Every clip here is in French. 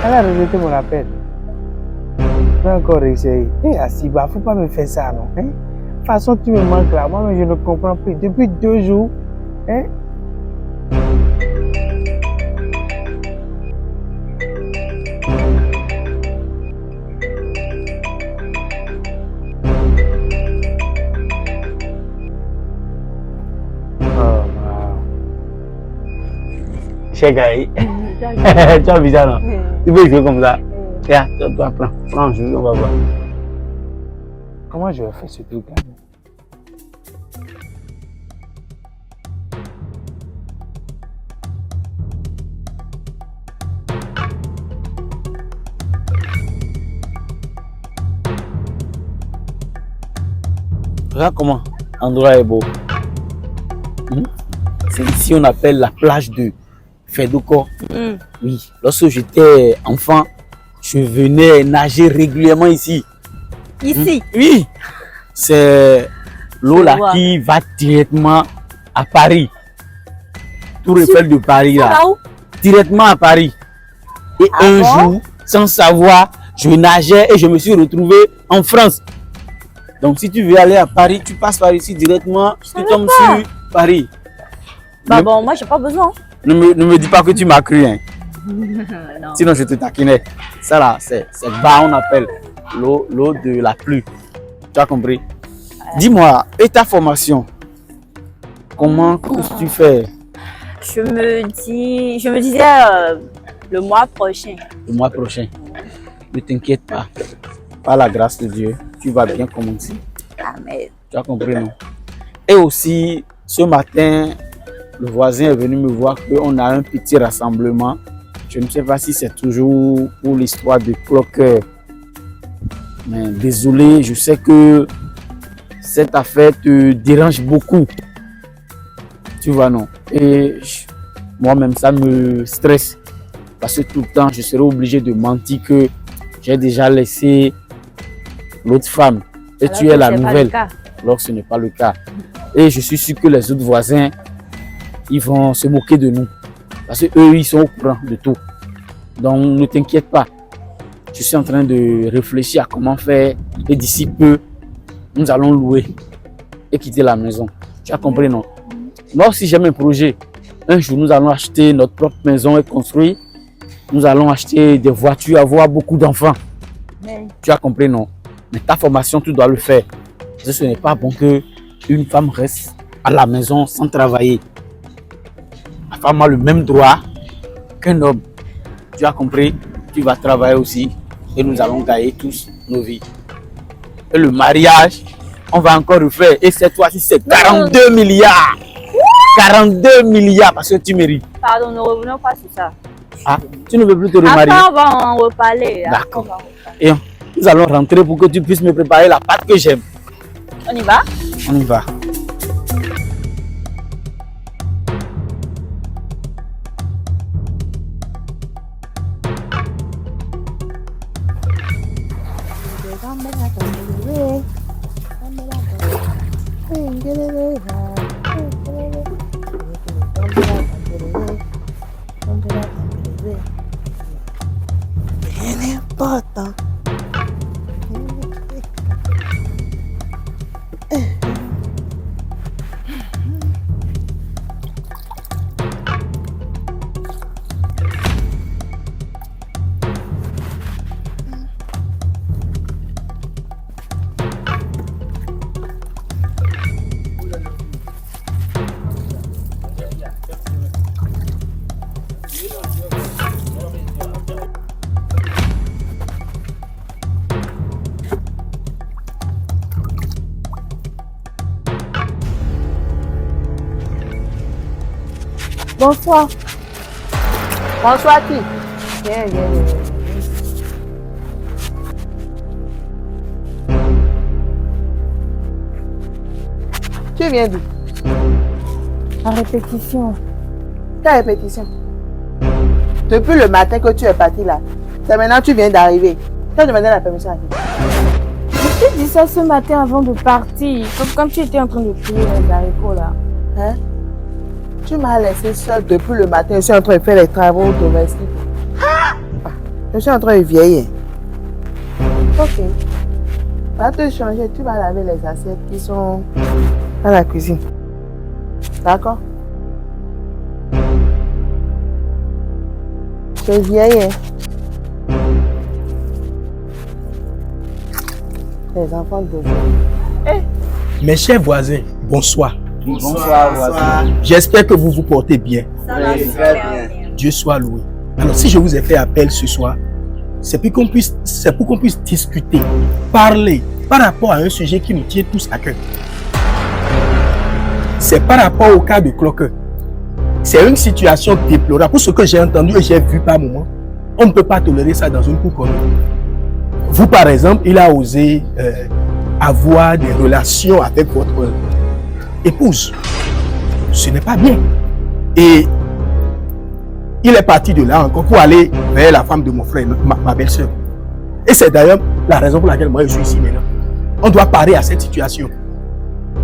Elle a rejeté mon appel. Je vais encore essayer. Hé, Asiba, faut pas me faire ça, non? Hein? De toute façon, tu me manques là. Moi, je ne comprends plus. Depuis 2 jours, hein? Chégaï. Tu as vu ça, non? Tu peux jouer comme ça. Tiens, toi, prends, joue, on va voir. Comment je vais faire ce truc-là? Regarde comment l'endroit est beau. C'est ici on appelle la plage de Fedouko. Oui, lorsque j'étais enfant, je venais nager régulièrement ici. Ici? Oui, c'est l'eau là qui va directement à Paris. Tour Eiffel de Paris là. Directement à Paris. Et un jour, sans savoir, je nageais et je me suis retrouvé en France. Donc si tu veux aller à Paris, tu passes par ici directement, tu tombes sur Paris. Bah bon, moi j'ai pas besoin. Ne me dis pas que tu m'as cru, hein. Non. Sinon je te taquinais. Ça là, c'est bas, on appelle l'eau de la pluie. Tu as compris? Dis-moi, et ta formation? Comment tu fais? Je me disais le mois prochain. Le mois prochain. Ne t'inquiète pas. Par la grâce de Dieu, tu vas bien commencer. Amen. Tu as compris, non? Et aussi, ce matin, le voisin est venu me voir qu'on a un petit rassemblement. Je ne sais pas si c'est toujours pour l'histoire de Clocker. Mais désolé, je sais que cette affaire te dérange beaucoup. Tu vois, non? Et moi-même, ça me stresse. Parce que tout le temps, je serai obligé de mentir que j'ai déjà laissé l'autre femme. Et tu es la nouvelle. Alors ce n'est pas le cas. Et je suis sûr que les autres voisins, ils vont se moquer de nous. Parce qu'eux, ils sont au courant de tout. Donc ne t'inquiète pas. Je suis en train de réfléchir à comment faire. Et d'ici peu, nous allons louer et quitter la maison. Tu as compris, non? Moi aussi, j'ai mes projets. Un jour, nous allons acheter notre propre maison et construire. Nous allons acheter des voitures, avoir beaucoup d'enfants. Tu as compris, non? Mais ta formation, tu dois le faire. Parce que ce n'est pas bon qu'une femme reste à la maison sans travailler. La femme a le même droit qu'un homme. Tu as compris? Tu vas travailler aussi et nous allons gagner tous nos vies. Et le mariage, on va encore refaire. Et cette fois-ci, c'est 42 milliards. 42 milliards parce que tu mérites. Pardon, ne revenons pas sur ça. Ah, tu ne veux plus te remarier? Après, on va en reparler. D'accord. Et nous allons rentrer pour que tu puisses me préparer la pâte que j'aime. On y va? On y va. Bonsoir. Bonsoir qui? Viens. Tu viens d'où? En répétition. Ta répétition? Depuis le matin que tu es parti là, c'est maintenant que tu viens d'arriver. Tu as demandé la permission à qui? Je t'ai dit ça ce matin avant de partir. Comme tu étais en train de prier les haricots là. Hein? Tu m'as laissé seule depuis le matin. Je suis en train de faire les travaux domestiques. Ah! Je suis en train de vieillir. Ok. Va te changer, tu vas laver les assiettes qui sont dans la cuisine. D'accord? Je vieillis. Les enfants de Mes chers voisins, bonsoir. Bonsoir, voisin. J'espère que vous vous portez bien. Oui, très bien. Dieu soit loué. Alors, si je vous ai fait appel ce soir, c'est pour qu'on puisse discuter, parler par rapport à un sujet qui nous tient tous à cœur. C'est par rapport au cas de Cloqueur. C'est une situation déplorable. Pour ce que j'ai entendu et j'ai vu par moment, on ne peut pas tolérer ça dans une cour commune. Vous, par exemple, il a osé avoir des relations avec votre épouse. Ce n'est pas bien. Et il est parti de là encore pour aller vers la femme de mon frère, ma belle-sœur. Et c'est d'ailleurs la raison pour laquelle moi je suis ici maintenant. On doit parer à cette situation.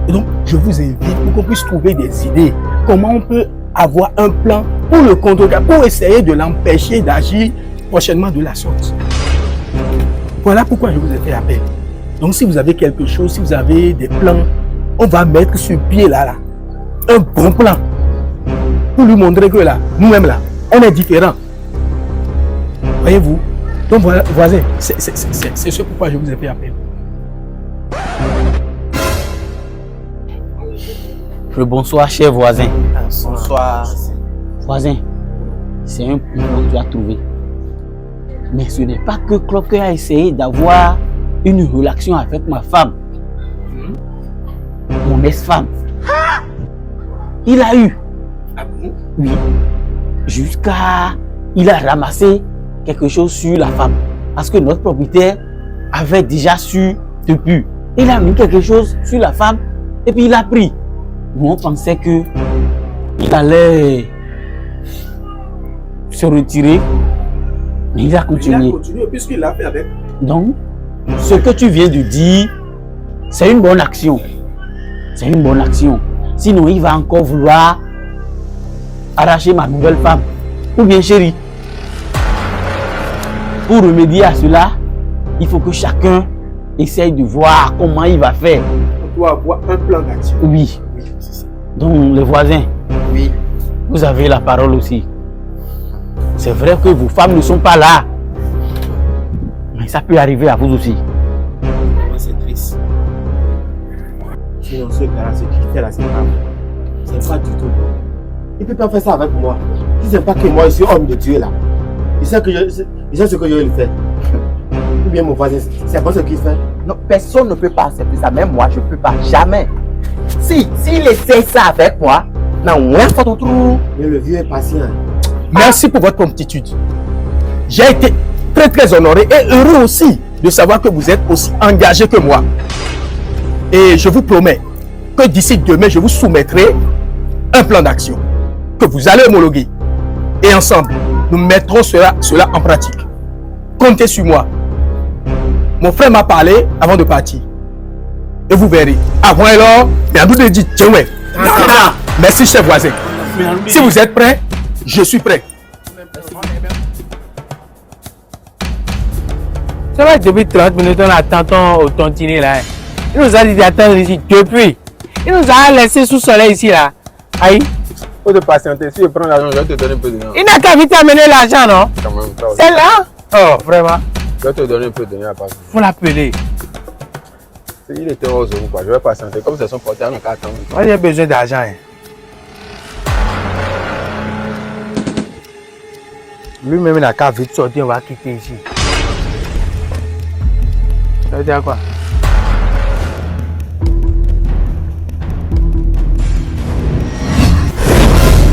Et donc, je vous invite pour qu'on puisse trouver des idées. Comment on peut avoir un plan pour le contrôler, pour essayer de l'empêcher d'agir prochainement de la sorte. Voilà pourquoi je vous ai fait appel. Donc, si vous avez quelque chose, si vous avez des plans, on va mettre sur pied là, un bon plan pour lui montrer que là, nous-mêmes là, on est différents. Voyez-vous? Donc, voilà, voisin, c'est ce pourquoi je vous ai fait appel. Le bonsoir, cher voisin. Bonsoir. Voisin, c'est un plan que tu as trouvé. Mais ce n'est pas que Cloqueur a essayé d'avoir une relation avec ma femme. Mon ex-femme. Il a eu. Ah bon? Oui. Jusqu'à... Il a ramassé quelque chose sur la femme. Parce que notre propriétaire avait déjà su depuis. Il a mis quelque chose sur la femme et puis il a pris. Nous, on pensait que il allait se retirer, mais il a continué. Il a continué puisqu'il l'a fait avec. Donc, ce que tu viens de dire, c'est une bonne action. C'est une bonne action. Sinon, il va encore vouloir arracher ma nouvelle femme. Ou bien, chérie, pour remédier à cela, il faut que chacun essaye de voir comment il va faire. On doit avoir un plan d'action. Oui. Donc, les voisins, Oui. vous avez la parole aussi. C'est vrai que vos femmes ne sont pas là. Mais ça peut arriver à vous aussi. Moi, c'est triste. Sinon, ce gars-là, ce qu'il fait là, c'est pas bon. C'est pas du tout bon. Il peut pas faire ça avec moi. Si c'est pas que moi, je suis homme de Dieu là. Il sait ce que je vais lui faire. Ou bien mon voisin, c'est pas ce qu'il fait. Non, personne ne peut pas accepter ça, même moi je ne peux pas, jamais. S'il essaie ça avec moi, non, on va faire ton trou. Mais le vieux est patient. Merci pour votre promptitude. J'ai été très très honoré et heureux aussi de savoir que vous êtes aussi engagé que moi. Et je vous promets que d'ici demain, je vous soumettrai un plan d'action que vous allez homologuer. Et ensemble, nous mettrons cela en pratique. Comptez sur moi. Mon frère m'a parlé avant de partir. Et vous verrez. Avant alors, il y a d'autres dit, tiens ouais. Merci cher voisin. Si vous êtes prêts, je suis prêt. C'est vrai que depuis 30 minutes, on attend au tontiner là. Il nous a dit d'attendre ici depuis. Il nous a laissé sous soleil ici là. Aïe. Faut te patienter. Si je prends l'argent, je vais te donner un peu de l'argent. Il n'a qu'à vite amener l'argent, non? Quand même, ça aussi. C'est là? Oh, vraiment. Je vais te donner un peu de l'argent à passer. Faut l'appeler. Il était aux ou quoi. Je vais patienter. Comme c'est son portable, on n'a qu'à attendre. Moi, j'ai besoin d'argent. Hein. Lui-même, il n'a qu'à vite sortir, on va quitter ici. Ça veut dire quoi?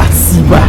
Asiba.